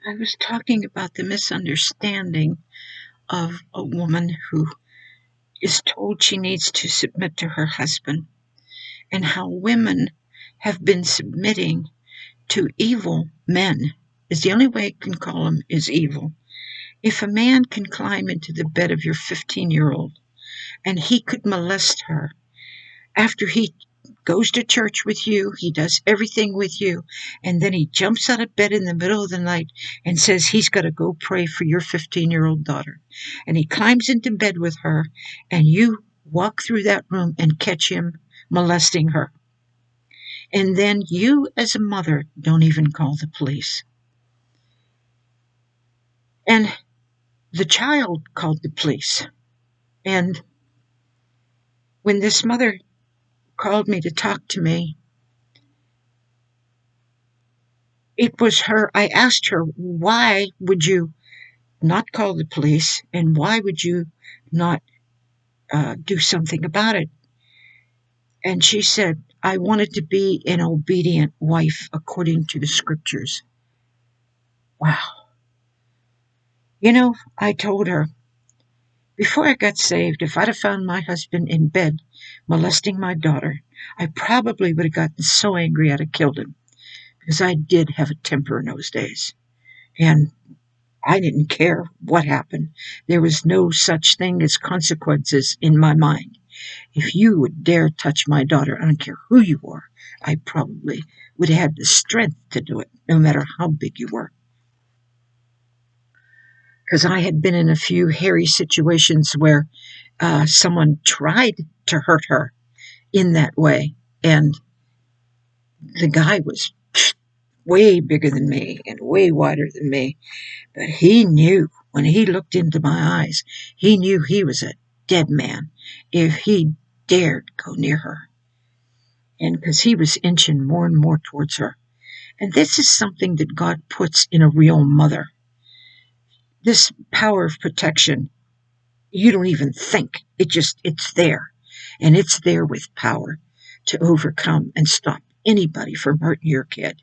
I was talking about the misunderstanding of a woman who is told she needs to submit to her husband, and how women have been submitting to evil men. Is the only way I can call them is evil. If a man can climb into the bed of your 15-year-old and he could molest her after he goes to church with you, he does everything with you, and then he jumps out of bed in the middle of the night and says he's got to go pray for your 15-year-old daughter. And he climbs into bed with her, and you walk through that room and catch him molesting her. And then you, as a mother, don't even call the police. And the child called the police. And when this mother called me to talk to me, it was her. I asked her, why would you not call the police, and why would you not do something about it? And she said, I wanted to be an obedient wife according to the scriptures. Wow. You know, I told her, before I got saved, if I'd have found my husband in bed molesting my daughter, I probably would have gotten so angry I'd have killed him, because I did have a temper in those days. And I didn't care what happened. There was no such thing as consequences in my mind. If you would dare touch my daughter, I don't care who you are, I probably would have had the strength to do it, no matter how big you were. Because I had been in a few hairy situations where someone tried to hurt her in that way, and the guy was way bigger than me and way wider than me, but he knew, when he looked into my eyes, he knew he was a dead man if he dared go near her. And because he was inching more and more towards her. And this is something that God puts in a real mother. This power of protection, you don't even think. It's there. And it's there with power to overcome and stop anybody from hurting your kid.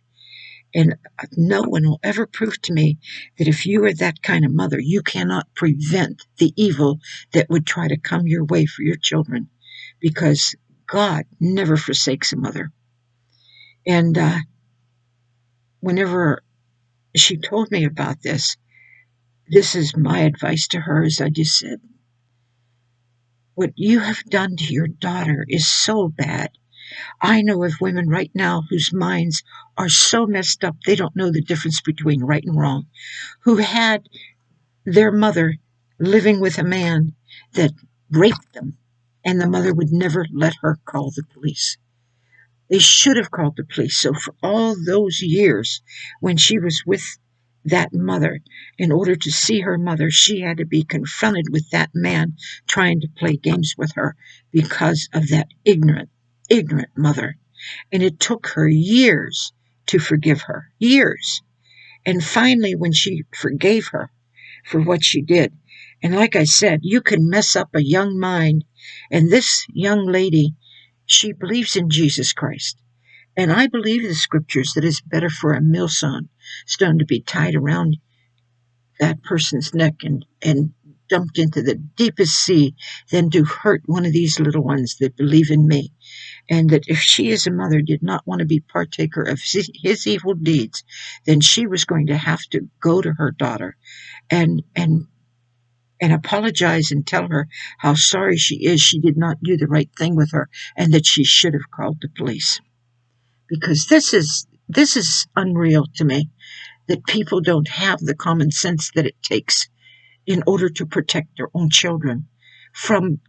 And no one will ever prove to me that if you are that kind of mother, you cannot prevent the evil that would try to come your way for your children, because God never forsakes a mother. And whenever she told me about this is my advice to her, as I just said, what you have done to your daughter is so bad. I know of women right now whose minds are so messed up they don't know the difference between right and wrong, who had their mother living with a man that raped them, and the mother would never let her call the police. They should have called the police. So for all those years when she was with that mother, in order to see her mother, she had to be confronted with that man trying to play games with her because of that ignorant mother. And it took her years to forgive her. Years. And finally, when she forgave her for what she did, and like I said, you can mess up a young mind. And this young lady, she believes in Jesus Christ. And I believe the scriptures that it's better for a millstone to be tied around that person's neck and dumped into the deepest sea than to hurt one of these little ones that believe in me. And that if she, as a mother, did not want to be partaker of his evil deeds, then she was going to have to go to her daughter and apologize and tell her how sorry she is she did not do the right thing with her, and that she should have called the police. Because this is unreal to me, that people don't have the common sense that it takes in order to protect their own children from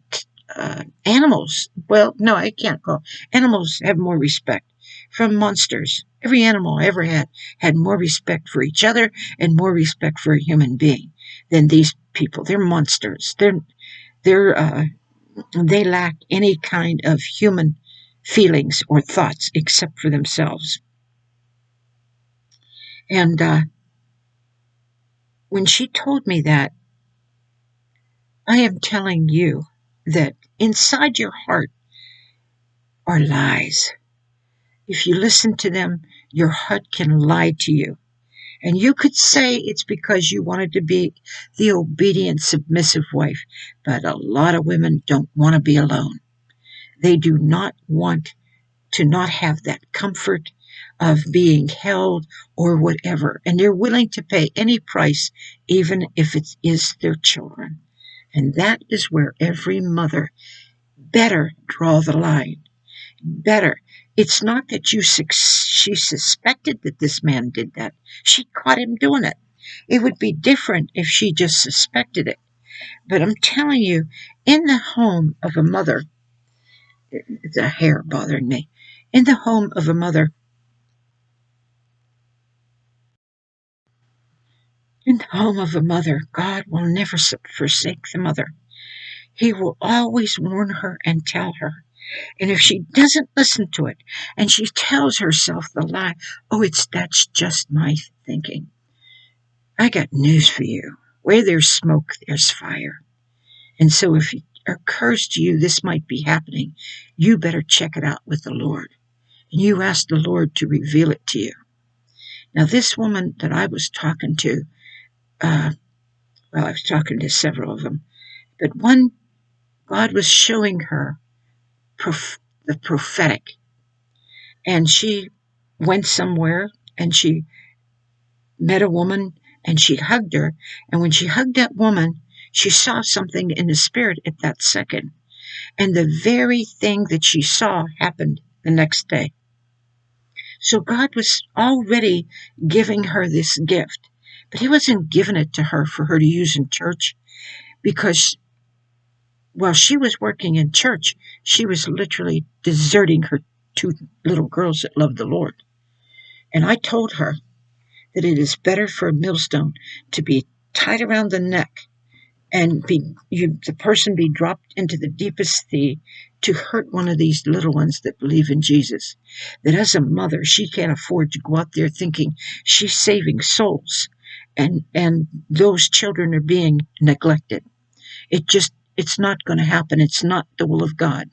animals. Well, no, I can't call animals have more respect from monsters. Every animal I ever had more respect for each other and more respect for a human being than these people. They're monsters. They lack any kind of human feelings or thoughts except for themselves. And when she told me that, I am telling you that inside your heart are lies. If you listen to them, your heart can lie to you. And you could say it's because you wanted to be the obedient, submissive wife, but a lot of women don't want to be alone. They do not want to not have that comfort of being held or whatever. And they're willing to pay any price, even if it is their children. And that is where every mother better draw the line. Better. It's not that she suspected that this man did that. She caught him doing it. It would be different if she just suspected it. But I'm telling you, in the home of a mother, it's a hair bothering me. In the home of a mother, God will never forsake the mother. He will always warn her and tell her. And if she doesn't listen to it, and she tells herself the lie, oh, that's just my thinking. I got news for you. Where there's smoke, there's fire. And so if it occurs to you this might be happening, you better check it out with the Lord. And you ask the Lord to reveal it to you. Now, this woman that I was talking to, I was talking to several of them, but one, God was showing her the prophetic. And she went somewhere and she met a woman and she hugged her. And when she hugged that woman, she saw something in the spirit at that second. And the very thing that she saw happened the next day. So God was already giving her this gift, but He wasn't giving it to her for her to use in church, because while she was working in church, she was literally deserting her two little girls that loved the Lord. And I told her that it is better for a millstone to be tied around the neck and the person be dropped into the deepest sea to hurt one of these little ones that believe in Jesus. That as a mother, she can't afford to go out there thinking she's saving souls, and those children are being neglected. It's not going to happen. It's not the will of God.